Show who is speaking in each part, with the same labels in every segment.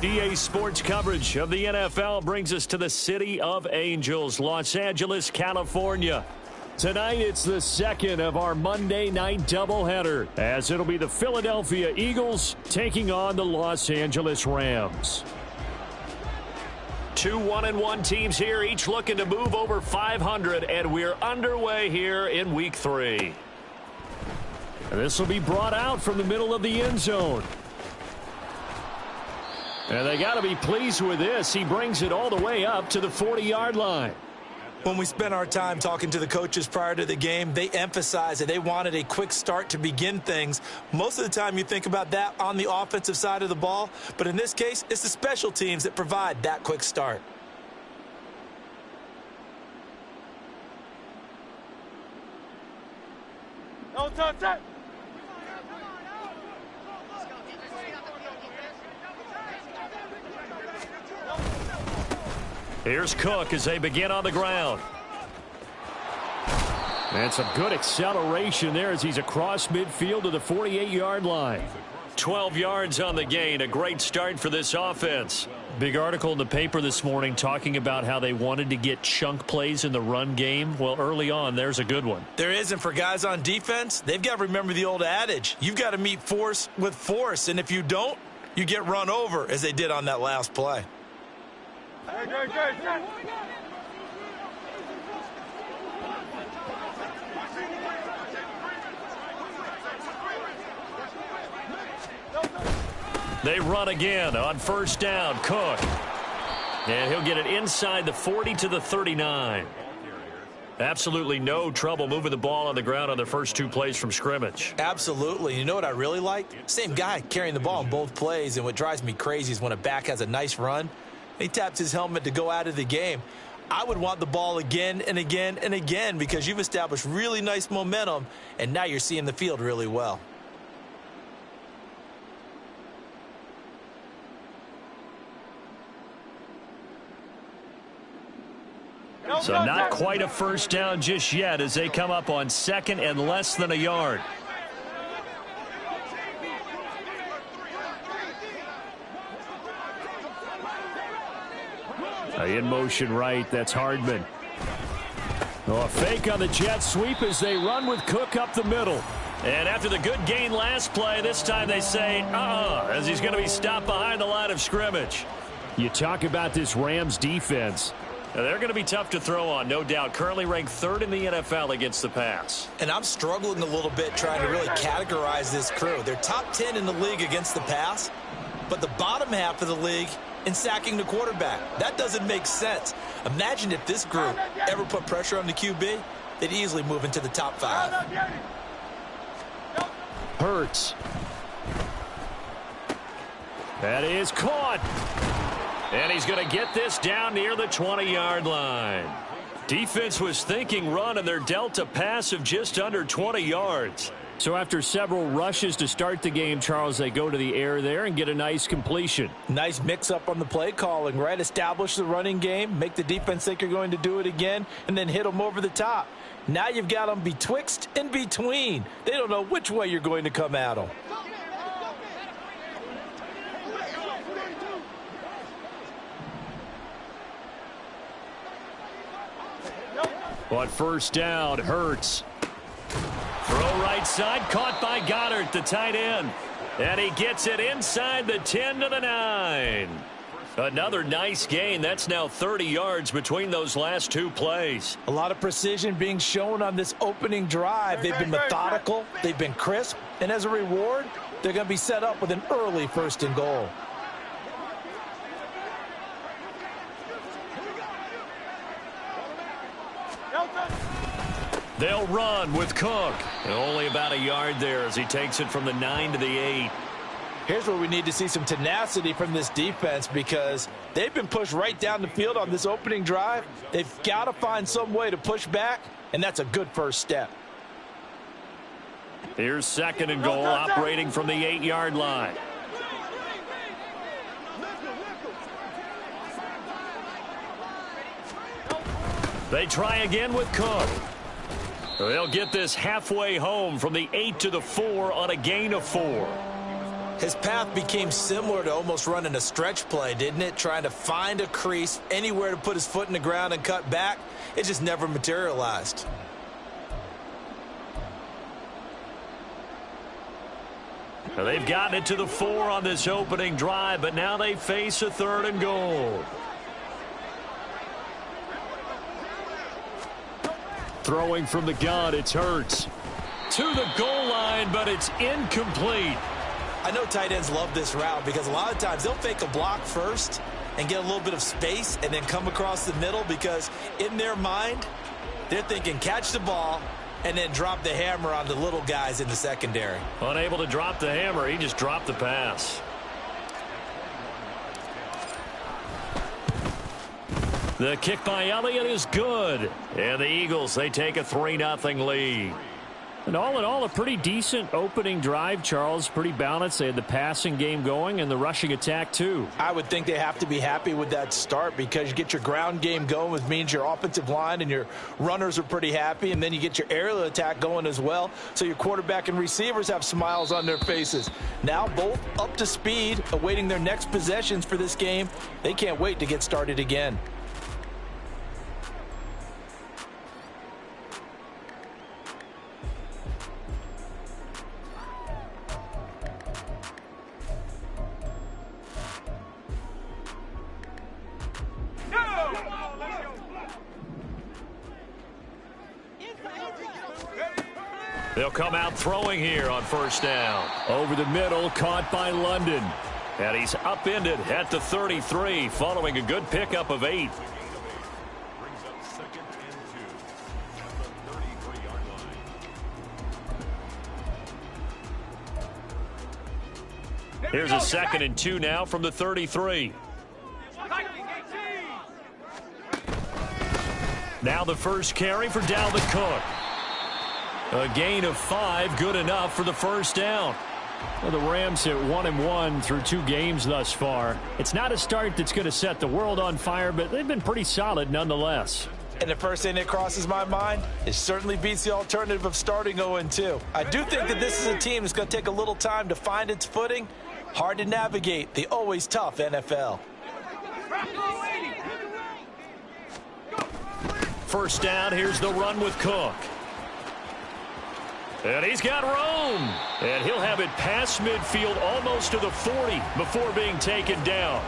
Speaker 1: EA Sports coverage of the NFL brings us to the City of Angels, Los Angeles, California. Tonight, it's the second of our Monday night doubleheader, as it'll be the Philadelphia Eagles taking on the Los Angeles Rams. Two 1-1 teams here, each looking to move over 500, and we're underway here in Week 3. And this will be brought out from the middle of the end zone. And they got to be pleased with this. He brings it all the way up to the 40-yard line.
Speaker 2: When we spent our time talking to the coaches prior to the game, they emphasized that they wanted a quick start to begin things. Most of the time you think about that on the offensive side of the ball, but in this case, it's the special teams that provide that quick start.
Speaker 1: Here's Cook as they begin on the ground. And some good acceleration there as he's across midfield to the 48-yard line. 12 yards on the gain. A great start for this offense. Big article in the paper this morning talking about how they wanted to get chunk plays in the run game. Well, early on, there's a good one.
Speaker 2: There isn't for guys on defense. They've got to remember the old adage. You've got to meet force with force, and if you don't, you get run over, as they did on that last play.
Speaker 1: They run again on first down. Cook. And he'll get it inside the 40 to the 39. Absolutely no trouble moving the ball on the ground on the first two plays from scrimmage.
Speaker 2: Absolutely. You know what I really like? Same guy carrying the ball in both plays, and what drives me crazy is when a back has a nice run, he taps his helmet to go out of the game. I would want the ball again and again and again because you've established really nice momentum, and now you're seeing the field really well.
Speaker 1: So not quite a first down just yet as they come up on second and less than a yard. In motion right, that's Hardman. Oh, a fake on the jet sweep as they run with Cook up the middle. And after the good gain last play, this time they say, as he's going to be stopped behind the line of scrimmage. You talk about this Rams defense. Now, they're going to be tough to throw on, no doubt. Currently ranked third in the NFL against the pass.
Speaker 2: And I'm struggling a little bit trying to really categorize this crew. They're top 10 in the league against the pass, but the bottom half of the league in sacking the quarterback. That doesn't make sense. Imagine if this group ever put pressure on the QB, they'd easily move into the top 5.
Speaker 1: Hurts. That is caught. And he's going to get this down near the 20-yard line. Defense was thinking run, and they're dealt a pass of just under 20 yards. So after several rushes to start the game, Charles, they go to the air there and get a nice completion.
Speaker 2: Nice mix-up on the play calling, right? Establish the running game, make the defense think you're going to do it again, and then hit them over the top. Now you've got them betwixt and between. They don't know which way you're going to come at them.
Speaker 1: On first down, Hurts. Throw right side, caught by Goddard, the tight end. And he gets it inside the 10 to the 9. Another nice gain. That's now 30 yards between those last two plays.
Speaker 2: A lot of precision being shown on this opening drive. They've been methodical, they've been crisp, and as a reward, they're going to be set up with an early first and goal.
Speaker 1: They'll run with Cook. Only about a yard there as he takes it from the 9 to the 8.
Speaker 2: Here's where we need to see some tenacity from this defense because they've been pushed right down the field on this opening drive. They've got to find some way to push back, and that's a good first step.
Speaker 1: Here's second and goal, operating from the 8-yard line. They try again with Cook. They'll get this halfway home from the 8 to the 4 on a gain of 4.
Speaker 2: His path became similar to almost running a stretch play, didn't it? Trying to find a crease, anywhere to put his foot in the ground and cut back. It just never materialized.
Speaker 1: Well, they've gotten it to the 4 on this opening drive, but now they face a 3rd and goal. Throwing from the gun, it's Hurts. To the goal line, but it's incomplete.
Speaker 2: I know tight ends love this route because a lot of times they'll fake a block first and get a little bit of space and then come across the middle because in their mind, they're thinking catch the ball and then drop the hammer on the little guys in the secondary.
Speaker 1: Unable to drop the hammer, he just dropped the pass. The kick by Elliott is good. And the Eagles, they take a 3-0 lead. And all in all, a pretty decent opening drive, Charles. Pretty balanced. They had the passing game going and the rushing attack, too.
Speaker 2: I would think they have to be happy with that start because you get your ground game going, which means your offensive line and your runners are pretty happy, and then you get your aerial attack going as well, so your quarterback and receivers have smiles on their faces. Now both up to speed, awaiting their next possessions for this game. They can't wait to get started again.
Speaker 1: They'll come out throwing here on 1st down. Over the middle, caught by London. And he's upended at the 33, following a good pickup of 8. Here's a 2nd and 2 now from the 33. Now the first carry for Dalvin Cook. A gain of 5, good enough for the 1st down. Well, the Rams at 1-1 through 2 games thus far. It's not a start that's going to set the world on fire, but they've been pretty solid nonetheless.
Speaker 2: And the first thing that crosses my mind, it certainly beats the alternative of starting 0-2. I do think that this is a team that's going to take a little time to find its footing. Hard to navigate the always tough NFL.
Speaker 1: 1st down, here's the run with Cook. And he's got room. And he'll have it past midfield almost to the 40 before being taken down.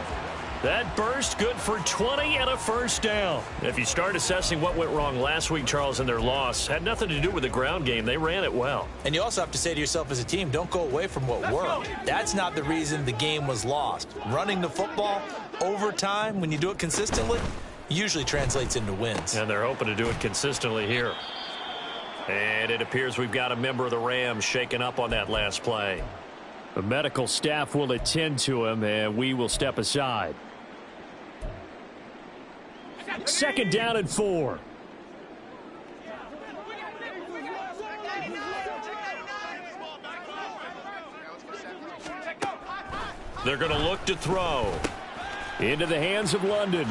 Speaker 1: That burst good for 20 and a 1st down. If you start assessing what went wrong last week, Charles, in their loss, had nothing to do with the ground game. They ran it well.
Speaker 2: And you also have to say to yourself as a team, don't go away from what worked. That's not the reason the game was lost. Running the football over time, when you do it consistently, usually translates into wins.
Speaker 1: And they're hoping to do it consistently here. And it appears we've got a member of the Rams shaken up on that last play. The medical staff will attend to him, and we will step aside. 2nd down and 4. They're going to look to throw. Into the hands of London.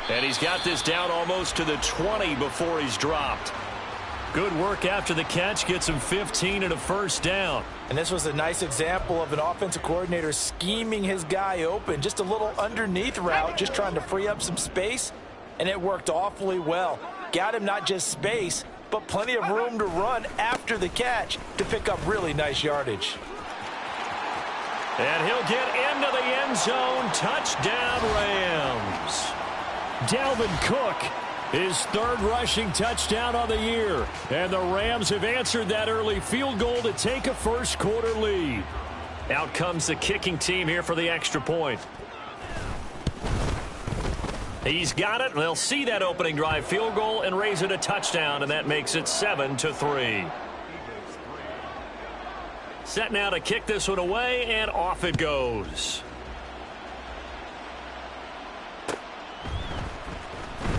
Speaker 1: And he's got this down almost to the 20 before he's dropped. Good work after the catch, gets him 15 and a 1st down.
Speaker 2: And this was a nice example of an offensive coordinator scheming his guy open. Just a little underneath route, just trying to free up some space, and it worked awfully well. Got him not just space, but plenty of room to run after the catch to pick up really nice yardage.
Speaker 1: And he'll get into the end zone. Touchdown, Rams. Dalvin Cook, his 3rd rushing touchdown on the year. And the Rams have answered that early field goal to take a 1st quarter lead. Out comes the kicking team here for the extra point. He's got it. They'll see that opening drive field goal and raise it a touchdown, and that makes it 7-3. Set now to kick this one away, and off it goes.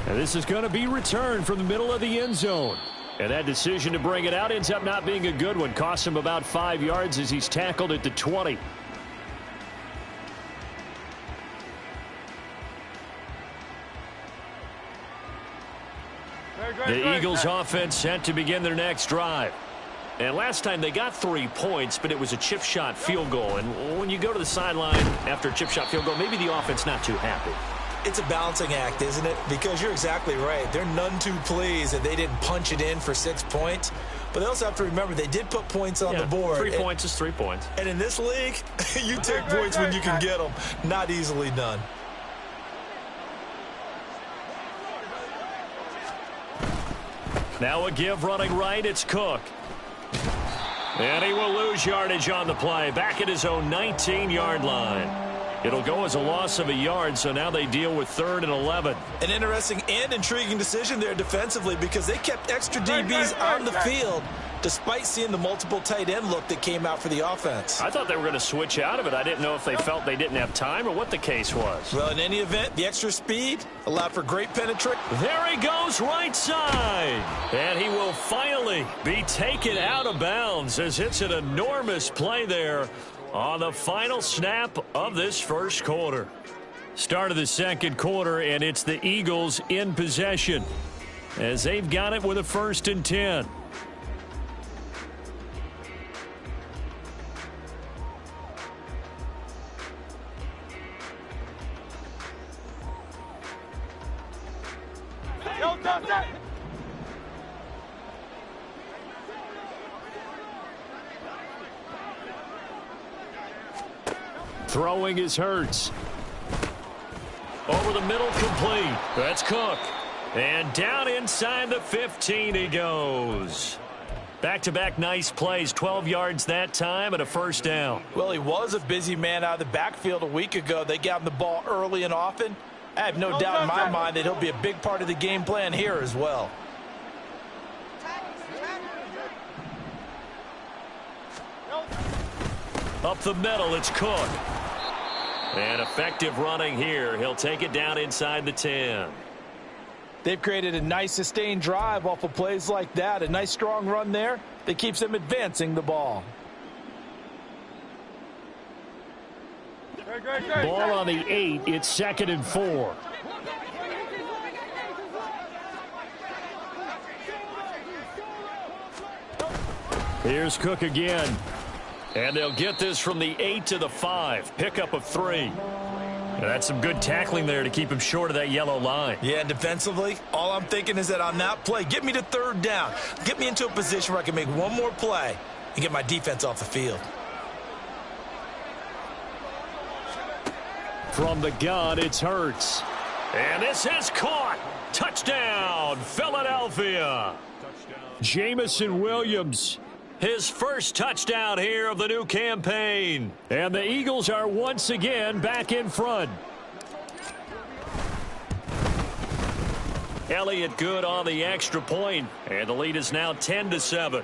Speaker 1: And this is going to be returned from the middle of the end zone. And that decision to bring it out ends up not being a good one. Costs him about 5 yards as he's tackled at the 20. The Eagles offense set to begin their next drive. And last time they got 3 points, but it was a chip shot field goal. And when you go to the sideline after a chip shot field goal, maybe the offense not too happy.
Speaker 2: It's a balancing act, isn't it? Because you're exactly right. They're none too pleased that they didn't punch it in for 6 points. But they also have to remember they did put points on the board.
Speaker 1: 3 points is 3 points.
Speaker 2: And in this league, you take points when you can get them. Not easily done.
Speaker 1: Now a give running right. It's Cook. And he will lose yardage on the play. Back at his own 19-yard line. It'll go as a loss of a yard, so now they deal with 3rd and 11.
Speaker 2: An interesting and intriguing decision there defensively because they kept extra DBs on the field despite seeing the multiple tight end look that came out for the offense.
Speaker 1: I thought they were going to switch out of it. I didn't know if they felt they didn't have time or what the case was.
Speaker 2: Well, in any event, the extra speed allowed for great penetration.
Speaker 1: There he goes right side. And he will finally be taken out of bounds as it's an enormous play there on the final snap of this first quarter. Start of the second quarter, and it's the Eagles in possession as they've got it with a 1st and 10. Throwing is Hurts. Over the middle, complete. That's Cook. And down inside the 15 he goes. Back-to-back nice plays, 12 yards that time and a 1st down.
Speaker 2: Well, he was a busy man out of the backfield a week ago. They got him the ball early and often. I have no doubt in my mind that he'll be a big part of the game plan here as well.
Speaker 1: Up the middle, it's Cook. And effective running here. He'll take it down inside the 10.
Speaker 2: They've created a nice sustained drive off of plays like that. A nice strong run there that keeps them advancing the ball.
Speaker 1: Ball on the 8. It's 2nd and 4. Here's Cook again. And they'll get this from the 8 to the 5. Pickup of 3. That's some good tackling there to keep him short of that yellow line.
Speaker 2: Yeah, and defensively, all I'm thinking is that on that play, get me to 3rd down. Get me into a position where I can make one more play and get my defense off the field.
Speaker 1: From the gun, it's Hurts. And this is caught. Touchdown, Philadelphia. Jamison Williams. His first touchdown here of the new campaign. And the Eagles are once again back in front. Elliott good on the extra point. And the lead is now 10-7.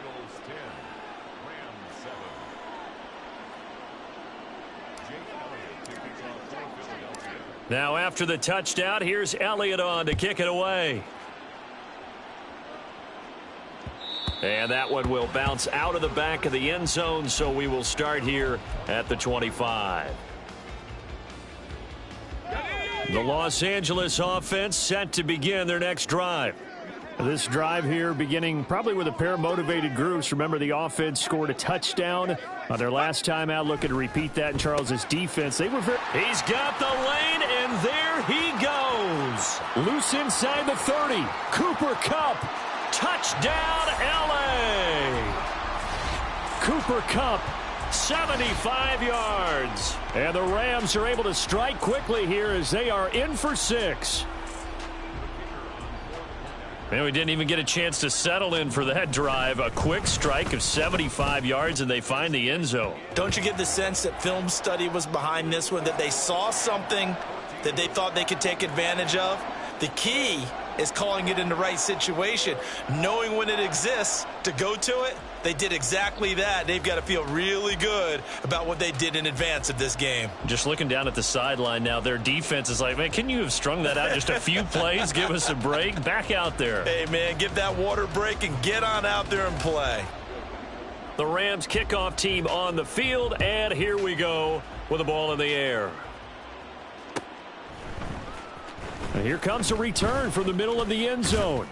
Speaker 1: Now after the touchdown, here's Elliott on to kick it away. And that one will bounce out of the back of the end zone, so we will start here at the 25. The Los Angeles offense set to begin their next drive. This drive here beginning probably with a pair of motivated groups. Remember, the offense scored a touchdown on their last time out. Looking to repeat that in Charles's defense. They were He's got the lane, and there he goes. Loose inside the 30. Cooper Kupp. Touchdown, L.A. Cooper Kupp, 75 yards. And the Rams are able to strike quickly here as they are in for 6. And we didn't even get a chance to settle in for that drive. A quick strike of 75 yards, and they find the end zone.
Speaker 2: Don't you get the sense that film study was behind this one, that they saw something that they thought they could take advantage of? The key is calling it in the right situation, knowing when it exists to go to it. They did exactly that. They've got to feel really good about what they did in advance of this game.
Speaker 1: Just looking down at the sideline now, their defense is like, man, can you have strung that out just a few plays? Give us a break. Back out there.
Speaker 2: Hey, man, give that water break and get on out there and play.
Speaker 1: The Rams kickoff team on the field, and here we go with the ball in the air. And here comes a return from the middle of the end zone.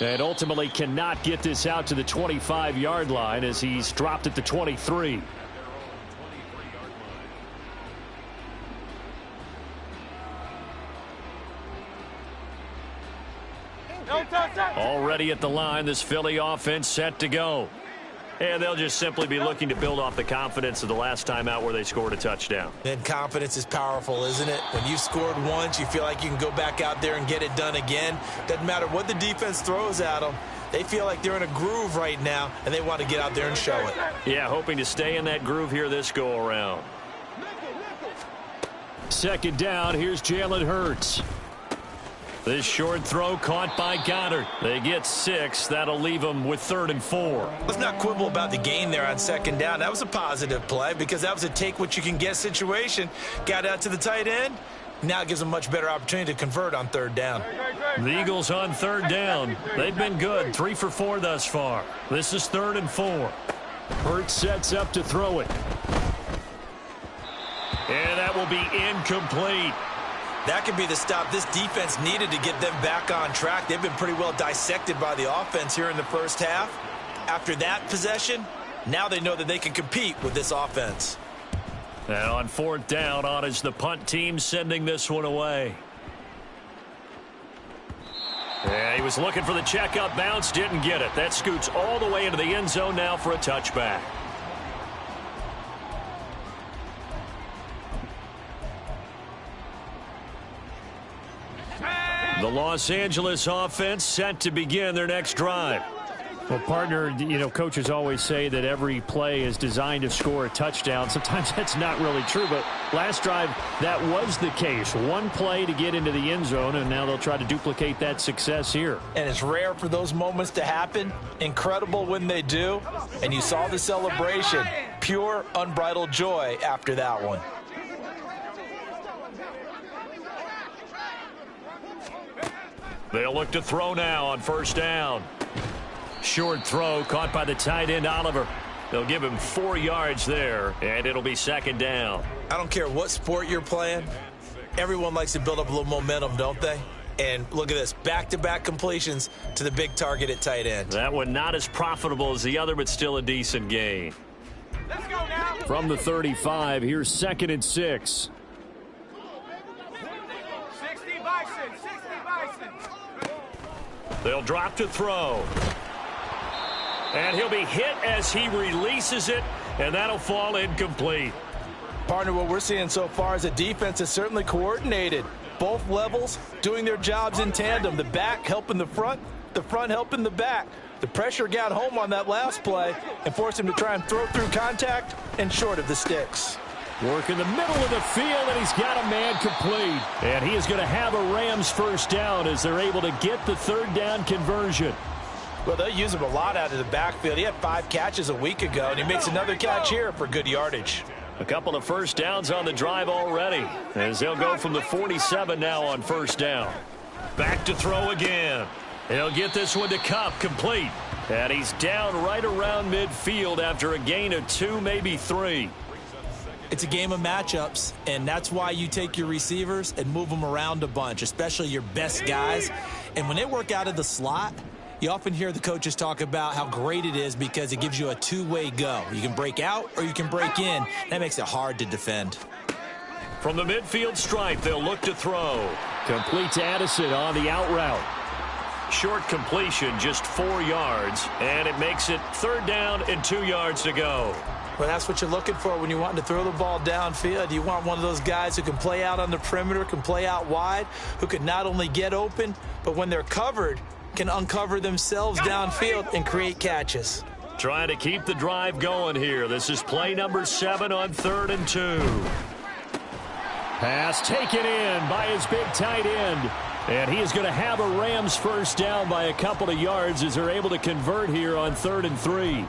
Speaker 1: And ultimately cannot get this out to the 25-yard line as he's dropped at the 23. Already at the line, this Philly offense set to go. And they'll just simply be looking to build off the confidence of the last time out where they scored a touchdown.
Speaker 2: And confidence is powerful, isn't it? When you've scored once, you feel like you can go back out there and get it done again. Doesn't matter what the defense throws at them. They feel like they're in a groove right now, and they want to get out there and show it.
Speaker 1: Yeah, hoping to stay in that groove here this go-around. Second down, here's Jalen Hurts. This short throw caught by Gator. They get 6. That'll leave them with 3rd and 4.
Speaker 2: Let's not quibble about the gain there on second down. That was a positive play because that was a take-what-you-can-get situation. Got out to the tight end. Now it gives them a much better opportunity to convert on 3rd down.
Speaker 1: The Eagles on 3rd down. They've been good. 3 for 4 thus far. This is 3rd and 4. Hurts sets up to throw it. And that will be incomplete.
Speaker 2: That could be the stop this defense needed to get them back on track. They've been pretty well dissected by the offense here in the first half. After that possession, now they know that they can compete with this offense.
Speaker 1: And on 4th down, on is the punt team sending this one away. Yeah, he was looking for the checkup bounce, didn't get it. That scoots all the way into the end zone now for a touchback. The Los Angeles offense set to begin their next drive. Well, partner, you know, coaches always say that every play is designed to score a touchdown. Sometimes that's not really true, but last drive, that was the case. One play to get into the end zone, and now they'll try to duplicate that success here.
Speaker 2: And it's rare for those moments to happen. Incredible when they do. And you saw the celebration. Pure, unbridled joy after that one.
Speaker 1: They'll look to throw now on 1st down. Short throw caught by the tight end Oliver. They'll give him 4 yards there, and it'll be 2nd down.
Speaker 2: I don't care what sport you're playing. Everyone likes to build up a little momentum, don't they? And look at this, back-to-back completions to the big target at tight end.
Speaker 1: That one not as profitable as the other, but still a decent gain.
Speaker 3: Let's go now.
Speaker 1: From the 35, here's 2nd and 6.
Speaker 3: 60 Bison.
Speaker 1: They'll drop to throw. And he'll be hit as he releases it, and that'll fall incomplete.
Speaker 2: Partner, what we're seeing so far is a defense is certainly coordinated. Both levels doing their jobs in tandem. The back helping the front helping the back. The pressure got home on that last play and forced him to try and throw through contact and short of the sticks.
Speaker 1: Work in the middle of the field, and he's got a man complete. And he is going to have a Rams 1st down as they're able to get the 3rd down conversion.
Speaker 2: Well, they'll use him a lot out of the backfield. He had 5 catches a week ago, and he makes another catch here for good yardage.
Speaker 1: A couple of 1st downs on the drive already, as they'll go from the 47 now on 1st down. Back to throw again. He'll get this one to Kupp, complete. And he's down right around midfield after a gain of 2, maybe 3.
Speaker 2: It's a game of matchups, and that's why you take your receivers and move them around a bunch, especially your best guys. And when they work out of the slot, you often hear the coaches talk about how great it is because it gives you a two-way go. You can break out or you can break in. That makes it hard to defend.
Speaker 1: From the midfield stripe, they'll look to throw. Complete to Addison on the out route. Short completion, just 4 yards, and it makes it 3rd down and 2 yards to go.
Speaker 2: Well, that's what you're looking for when you want to throw the ball downfield. You want one of those guys who can play out on the perimeter, can play out wide, who can not only get open, but when they're covered, can uncover themselves downfield and create catches.
Speaker 1: Trying to keep the drive going here. This is play number 7 on 3rd and 2. Pass taken in by his big tight end. And he is going to have a Rams 1st down by a couple of yards as they're able to convert here on 3rd and 3.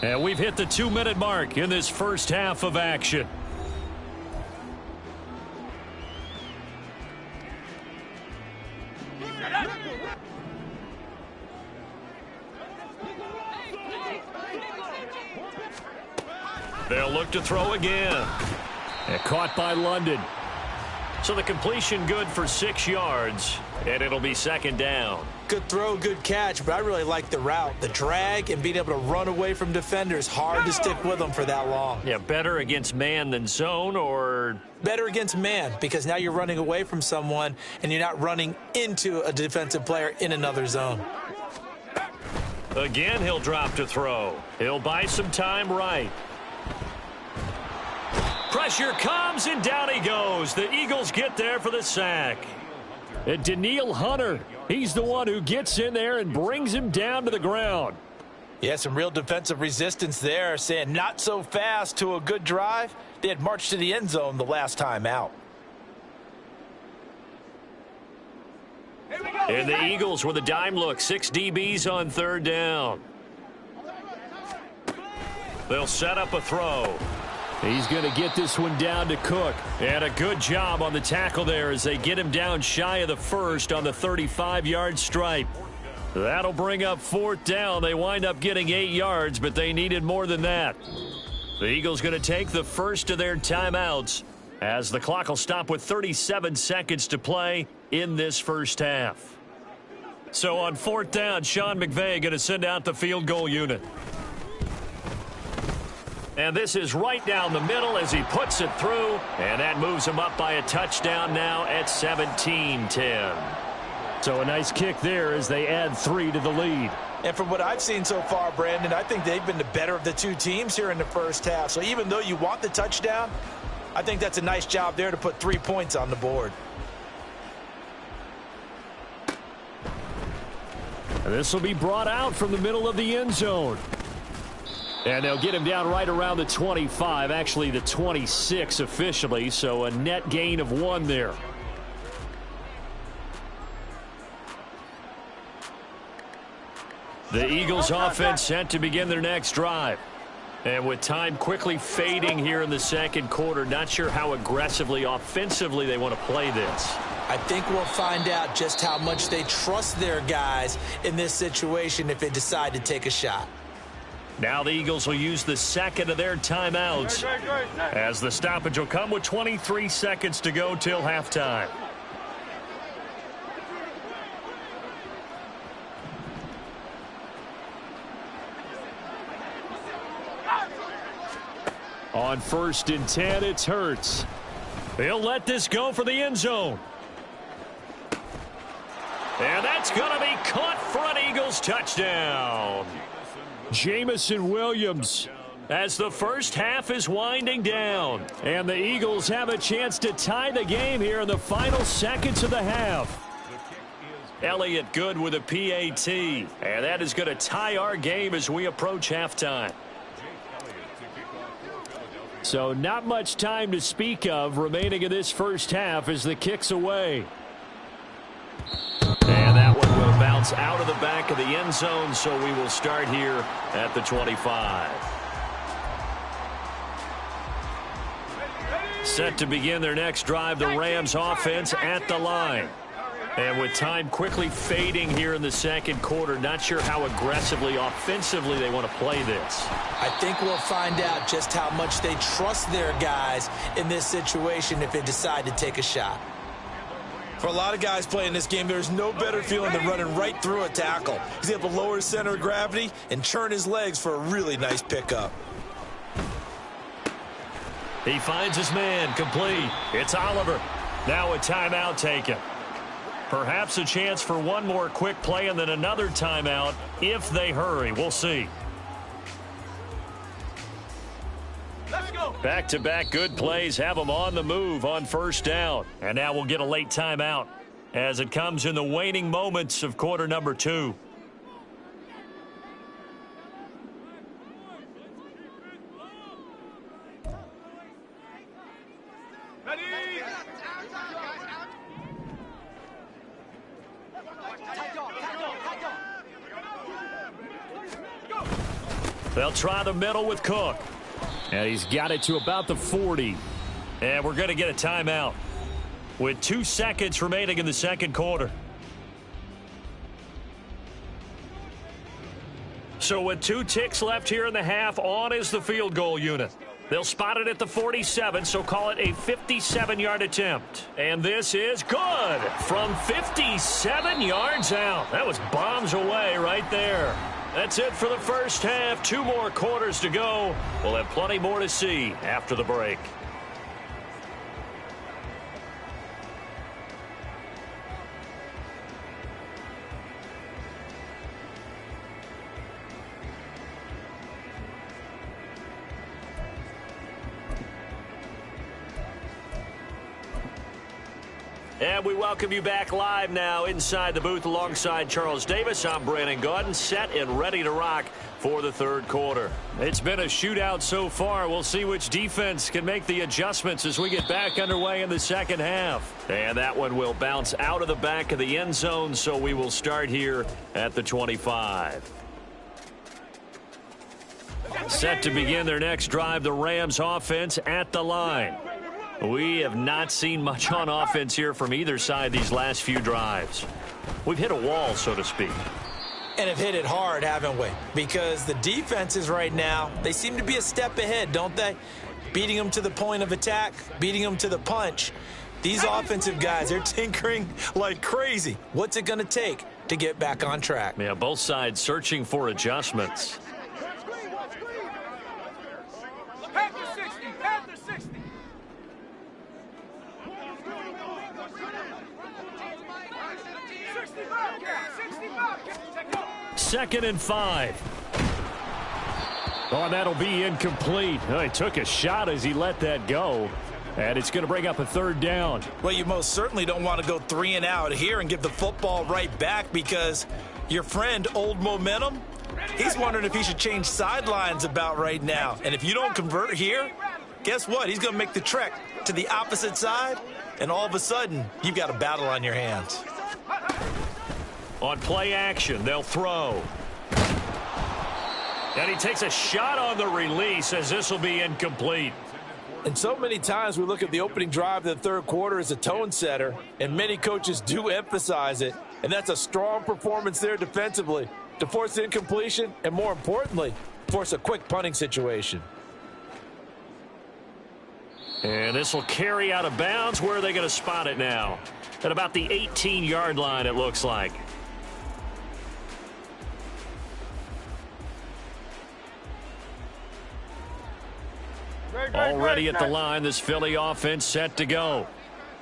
Speaker 1: And we've hit the 2-minute mark in this first half of action. They'll look to throw again. And caught by London. So the completion good for 6 yards, and it'll be 2nd down.
Speaker 2: Good throw, good catch, but I really like the route. The drag and being able to run away from defenders, hard to stick with them for that long.
Speaker 1: Yeah, better against man than zone, or
Speaker 2: better against man, because now you're running away from someone and you're not running into a defensive player in another zone.
Speaker 1: Again, he'll drop to throw. He'll buy some time right. Pressure comes, and down he goes. The Eagles get there for the sack. And Daniil Hunter, he's the one who gets in there and brings him down to the ground.
Speaker 2: Yeah, some real defensive resistance there, saying not so fast to a good drive. They had marched to the end zone the last time out.
Speaker 1: And the Eagles with a dime look. 6 DBs on third down. They'll set up a throw. He's going to get this one down to Cook. And a good job on the tackle there as they get him down shy of the first on the 35-yard stripe. That'll bring up fourth down. They wind up getting 8 yards, but they needed more than that. The Eagles going to take the first of their timeouts as the clock will stop with 37 seconds to play in this first half. So on fourth down, Sean McVay going to send out the field goal unit. And this is right down the middle as he puts it through. And that moves him up by a touchdown now at 17-10. So a nice kick there as they add 3 to the lead.
Speaker 2: And from what I've seen so far, Brandon, I think they've been the better of the two teams here in the first half. So even though you want the touchdown, I think that's a nice job there to put 3 points on the board.
Speaker 1: And this will be brought out from the middle of the end zone. And they'll get him down right around the 25, actually the 26 officially, so a net gain of 1 there. The Eagles offense set to begin their next drive. And with time quickly fading here in the second quarter, not sure how aggressively, offensively they want to play this.
Speaker 2: I think we'll find out just how much they trust their guys in this situation if they decide to take a shot.
Speaker 1: Now the Eagles will use the second of their timeouts as the stoppage will come with 23 seconds to go till halftime. On 1st and 10, it's Hurts. He'll let this go for the end zone. And that's going to be caught for an Eagles touchdown. Jamison Williams as the first half is winding down. And the Eagles have a chance to tie the game here in the final seconds of the half. Elliott Good with a PAT. And that is going to tie our game as we approach halftime. So not much time to speak of remaining in this first half as the kick's away. And that one will bounce out of the back of the end zone, so we will start here at the 25. Set to begin their next drive, the Rams offense at the line. And with time quickly fading here in the second quarter, not sure how aggressively, offensively they want to play this.
Speaker 2: I think we'll find out just how much they trust their guys in this situation if they decide to take a shot. For a lot of guys playing this game, there's no better feeling than running right through a tackle. He's able to lower his center of gravity and turn his legs for a really nice pickup.
Speaker 1: He finds his man, complete. It's Oliver. Now a timeout taken. Perhaps a chance for one more quick play and then another timeout if they hurry. We'll see.
Speaker 3: Let's go.
Speaker 1: Back-to-back good plays have them on the move on first down. And now we'll get a late timeout as it comes in the waning moments of quarter number 2.
Speaker 3: Ready?
Speaker 1: They'll try the middle with Cook. And he's got it to about the 40. And we're going to get a timeout with 2 seconds remaining in the second quarter. So with 2 ticks left here in the half, on is the field goal unit. They'll spot it at the 47, so call it a 57-yard attempt. And this is good from 57 yards out. That was bombs away right there. That's it for the first half. 2 more quarters to go. We'll have plenty more to see after the break. And we welcome you back live now inside the booth alongside Charles Davis. I'm Brandon Gaudin, set and ready to rock for the third quarter. It's been a shootout so far. We'll see which defense can make the adjustments as we get back underway in the second half. And that one will bounce out of the back of the end zone, so we will start here at the 25. Set to begin their next drive, the Rams offense at the line. We have not seen much on offense here from either side these last few drives. We've hit a wall, so to speak.
Speaker 2: And have hit it hard, haven't we? Because the defenses right now, they seem to be a step ahead, don't they? Beating them to the point of attack, beating them to the punch. These offensive guys, they're tinkering like crazy. What's it going to take to get back on track?
Speaker 1: Yeah, both sides searching for adjustments.
Speaker 3: Panther 60, Panther 60.
Speaker 1: Second and 5. Oh, and that'll be incomplete. Oh, he took a shot as he let that go. And it's going to bring up a third down.
Speaker 2: Well, you most certainly don't want to go 3 and out here and give the football right back, because your friend, Old Momentum, he's wondering if he should change sidelines about right now. And if you don't convert here, guess what? He's going to make the trek to the opposite side, and all of a sudden, you've got a battle on your hands.
Speaker 1: On play action, they'll throw. And he takes a shot on the release as this will be incomplete.
Speaker 4: And so many times we look at the opening drive of the third quarter as a tone setter, and many coaches do emphasize it. And that's a strong performance there defensively to force incompletion and, more importantly, force a quick punting situation.
Speaker 1: And this will carry out of bounds. Where are they going to spot it now? At about the 18-yard line, it looks like. Already at the line, this Philly offense set to go.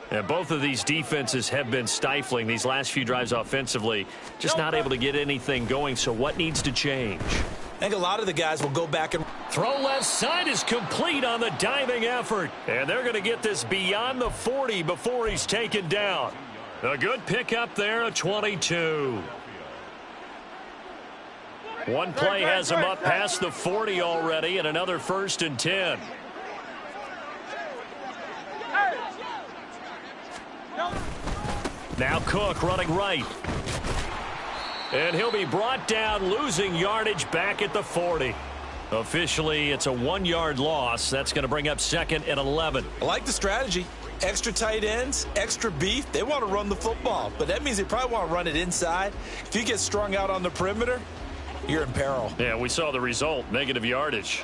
Speaker 1: And both of these defenses have been stifling these last few drives offensively. Just not able to get anything going, so what needs to change?
Speaker 2: I think a lot of the guys will go back and
Speaker 1: throw left side is complete on the diving effort. And they're going to get this beyond the 40 before he's taken down. A good pickup there, a 22. One play has him up past the 40 already, and another 1st and 10. Now Cook running right. And he'll be brought down, losing yardage back at the 40. Officially, it's a 1-yard loss. That's going to bring up 2nd and 11.
Speaker 2: I like the strategy. Extra tight ends, extra beef. They want to run the football, but that means they probably want to run it inside. If you get strung out on the perimeter, you're in peril.
Speaker 1: Yeah, we saw the result, negative yardage.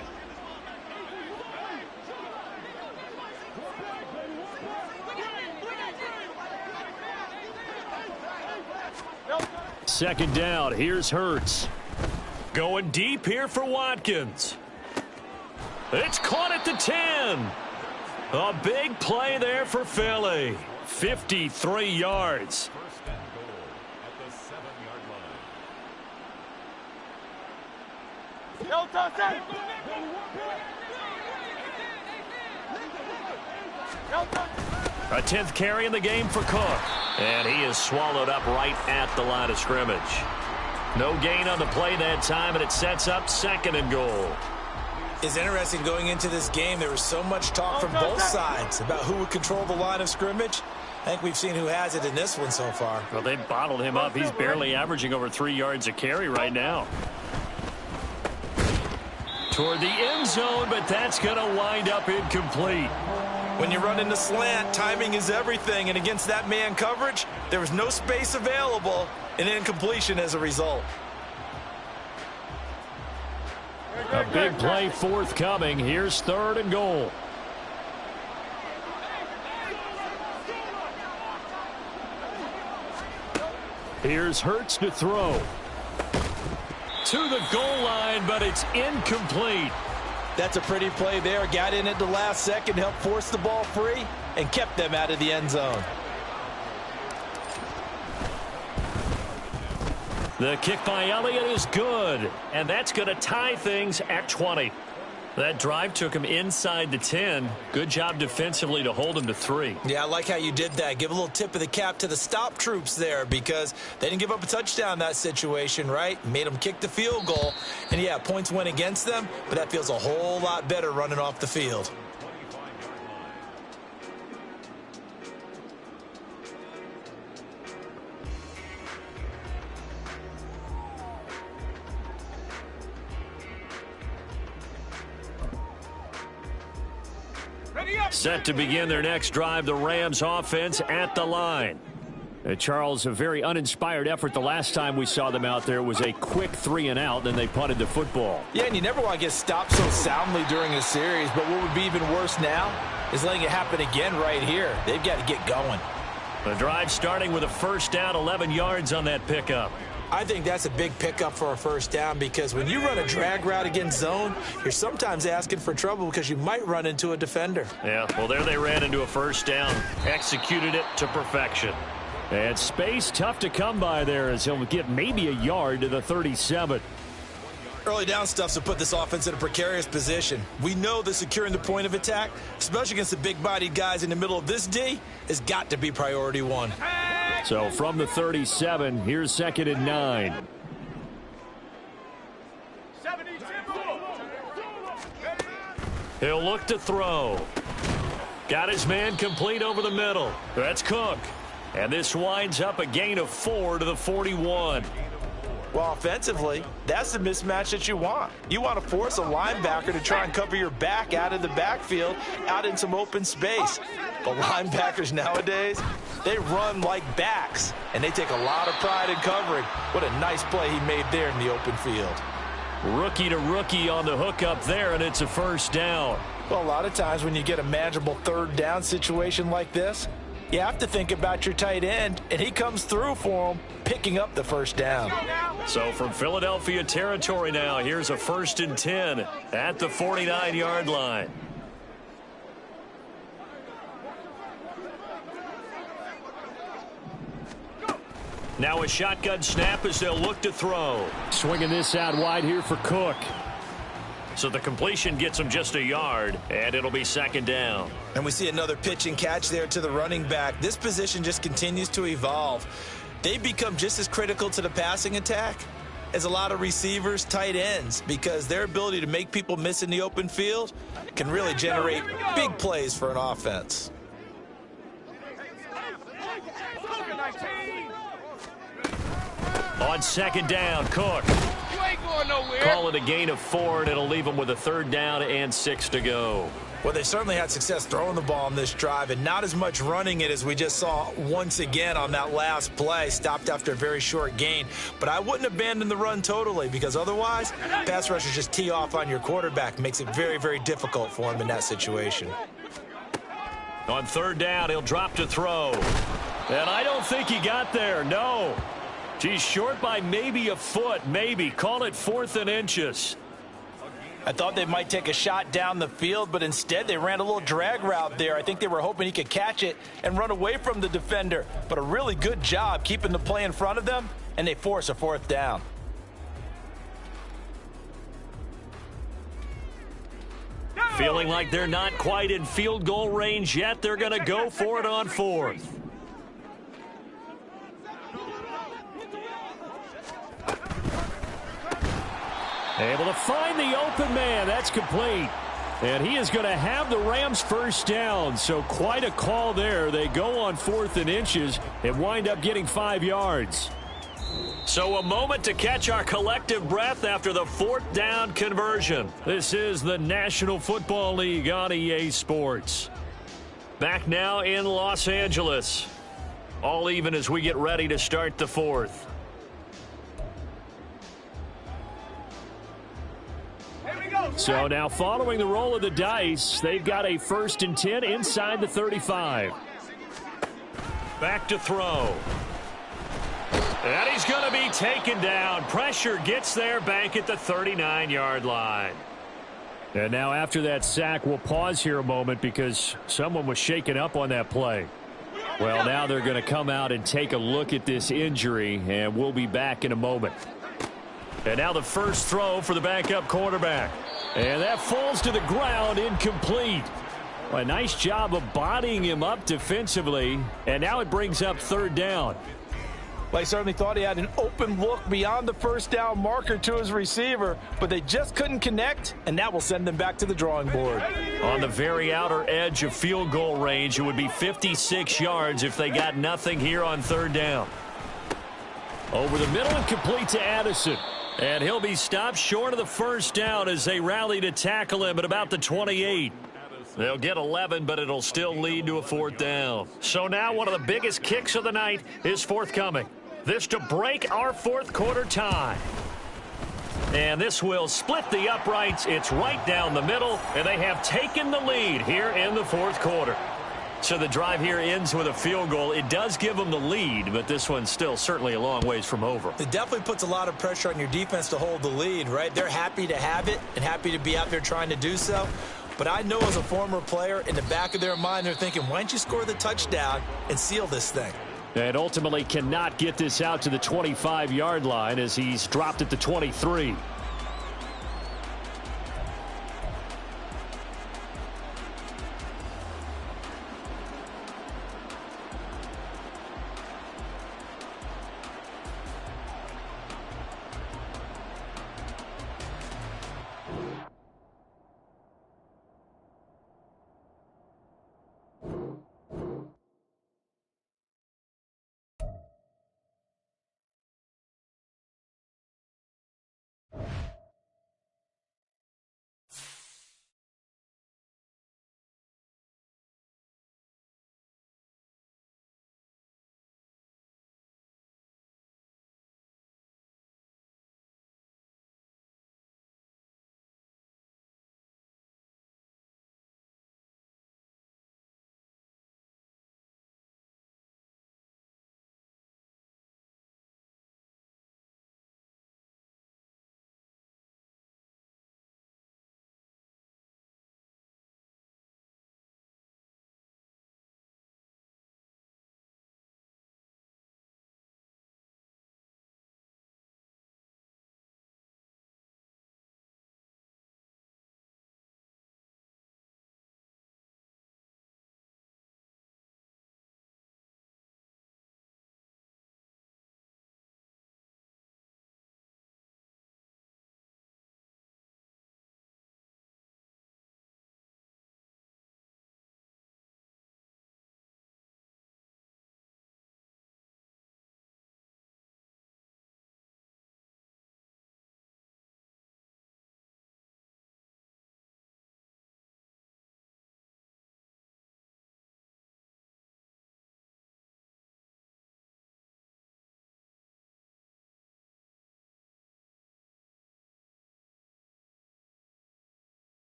Speaker 1: Second down, here's Hurts. Going deep here for Watkins. It's caught at the 10. A big play there for Philly. 53 yards. A 10th carry in the game for Cook. And he is swallowed up right at the line of scrimmage. No gain on the play that time, and it sets up 2nd and goal.
Speaker 2: It's interesting going into this game. There was so much talk from both sides about who would control the line of scrimmage. I think we've seen who has it in this one so far.
Speaker 1: Well, they bottled him up. He's barely averaging over 3 yards a carry right now. Toward the end zone, but that's going to wind up incomplete.
Speaker 2: When you run into slant, timing is everything, and against that man coverage, there was no space available, and incompletion as a result.
Speaker 1: A big play forthcoming. Here's 3rd and goal. Here's Hurts to throw. To the goal line, but it's incomplete.
Speaker 2: That's a pretty play there. Got in at the last second, helped force the ball free, and kept them out of the end zone.
Speaker 1: The kick by Elliott is good, and that's going to tie things at 20. That drive took him inside the 10. Good job defensively to hold him to 3.
Speaker 2: Yeah, I like how you did that. Give a little tip of the cap to the stop troops there because they didn't give up a touchdown in that situation, right? Made them kick the field goal. And, yeah, points went against them, but that feels a whole lot better running off the field.
Speaker 1: Set to begin their next drive, the Rams offense at the line. Charles, a very uninspired effort the last time we saw them out there. It was a quick 3 and out, then they punted the football.
Speaker 2: Yeah, and you never want to get stopped so soundly during a series, but what would be even worse now is letting it happen again right here. They've got to get going.
Speaker 1: The drive starting with a first down, 11 yards on that pickup.
Speaker 2: I think that's a big pickup for a first down because when you run a drag route against zone, you're sometimes asking for trouble because you might run into a defender.
Speaker 1: Yeah, well, there they ran into a first down, executed it to perfection. And space tough to come by there as he'll get maybe a yard to the 37.
Speaker 2: Early down stuff's to put this offense in a precarious position. We know that securing the point of attack, especially against the big-bodied guys in the middle of this D, has got to be priority 1.
Speaker 1: So from the 37, here's 2nd and 9. He'll look to throw. Got his man complete over the middle. That's Cook. And this winds up a gain of 4 to the 41.
Speaker 2: Well, offensively, that's the mismatch that you want. You want to force a linebacker to try and cover your back out of the backfield, out in some open space. But linebackers nowadays, they run like backs, and they take a lot of pride in covering. What a nice play he made there in the open field.
Speaker 1: Rookie to rookie on the hook up there, and it's a first down.
Speaker 2: Well, a lot of times when you get a manageable 3rd down situation like this, you have to think about your tight end, and he comes through for him, picking up the first down.
Speaker 1: So from Philadelphia territory now, here's a 1st and 10 at the 49-yard line. Now a shotgun snap as they'll look to throw. Swinging this out wide here for Cook. So the completion gets him just a yard, and it'll be 2nd down.
Speaker 2: And we see another pitch and catch there to the running back. This position just continues to evolve. They become just as critical to the passing attack as a lot of receivers, tight ends, because their ability to make people miss in the open field can really generate big plays for an offense.
Speaker 1: On 2nd down, Cook. Call it a gain of 4, and it'll leave them with a 3rd down and 6 to go.
Speaker 2: Well, they certainly had success throwing the ball on this drive and not as much running it as we just saw once again on that last play. Stopped after a very short gain. But I wouldn't abandon the run totally because otherwise, pass rushers just tee off on your quarterback. Makes it very, very difficult for him in that situation.
Speaker 1: On 3rd down, he'll drop to throw. And I don't think he got there, no. He's short by maybe a foot, maybe. Call it 4th and inches.
Speaker 2: I thought they might take a shot down the field, but instead they ran a little drag route there. I think they were hoping he could catch it and run away from the defender. But a really good job keeping the play in front of them, and they force a 4th down.
Speaker 1: Feeling like they're not quite in field goal range yet. They're going to go for it on 4th. Able to find the open man. That's complete. And he is going to have the Rams first down. So quite a call there. They go on 4th and inches and wind up getting 5 yards. So a moment to catch our collective breath after the 4th down conversion. This is the National Football League on EA Sports. Back now in Los Angeles. All even as we get ready to start the 4th. So now following the roll of the dice, they've got a 1st and 10 inside the 35. Back to throw. And he's going to be taken down. Pressure gets there back at the 39-yard line. And now after that sack, we'll pause here a moment because someone was shaken up on that play. Well, now they're going to come out and take a look at this injury, and we'll be back in a moment. And now the first throw for the backup quarterback. And that falls to the ground, incomplete. A nice job of bodying him up defensively, and now it brings up 3rd down.
Speaker 4: Well, he certainly thought he had an open look beyond the first down marker to his receiver, but they just couldn't connect, and that will send them back to the drawing board.
Speaker 1: On the very outer edge of field goal range, it would be 56 yards if they got nothing here on 3rd down. Over the middle and complete to Addison. And he'll be stopped short of the first down as they rally to tackle him at about the 28. They'll get 11, but it'll still lead to a 4th down. So now one of the biggest kicks of the night is forthcoming. This to break our 4th quarter tie. And this will split the uprights. It's right down the middle, and they have taken the lead here in the 4th quarter. So the drive here ends with a field goal. It does give them the lead, but this one's still certainly a long ways from over.
Speaker 2: It definitely puts a lot of pressure on your defense to hold the lead, right? They're happy to have it and happy to be out there trying to do so. But I know as a former player, in the back of their mind, they're thinking, why don't you score the touchdown and seal this thing?
Speaker 1: And ultimately cannot get this out to the 25-yard line as he's dropped at the 23.